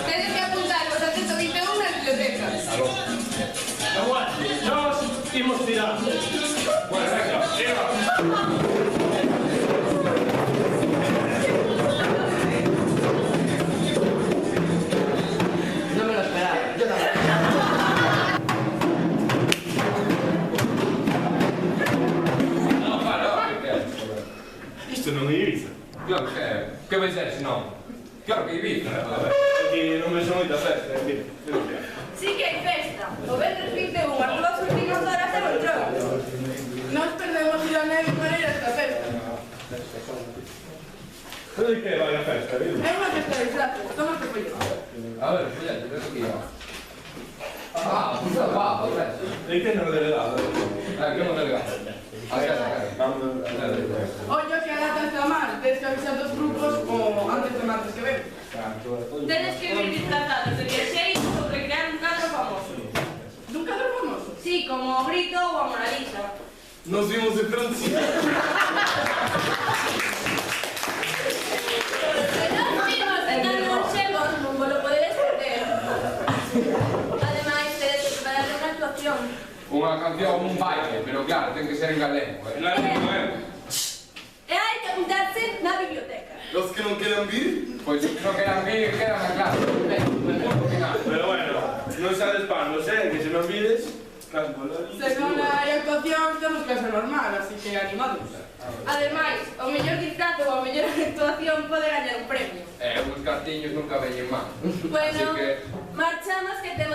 Tedes que apuntarvos a 121 na biblioteca. Nós imos tirar. Bueno, venga, tira. Isto non é Ibiza. Claro que é. Que vai ser, senón? Claro que é Ibiza. Aquí non me son moita festa, mira. Sí que hai festa. O venres 21, as 2 últimas horas é o entrón. Nós perdemos ir a neve para ir a esta festa. Pero de que vai a festa, viu? É unha festa de disfraces, somos que follar. A ver, follate, ves aquí. Pues va, ves. De que non delegado? Que non delegado. Ollo que a data está mal, tens que avisar dos grupos o antes de martes que ven. Tenes que vir disfrazados de viaxeiros ou recrear un cadro famoso. Dun cadro famoso? Sí, como o Grito ou a Mona Lisa. Nos vimos de Francia. Unha canción, un baile, pero claro, ten que ser en galego. Claro, non é? E hai que apuntarse na biblioteca. Los que non queran vir, Pois se non quedan vir, quedan na clase. Pero bueno, non sabes panos, que se non vides, cas bola. Se non hai actuación, temos que ser normal, así que animados. Ademais, o mellor disfraz ou a mellor actuación pode gañar un premio. Os cartiños nunca veñen mal. Bueno, Así que... marchamos que te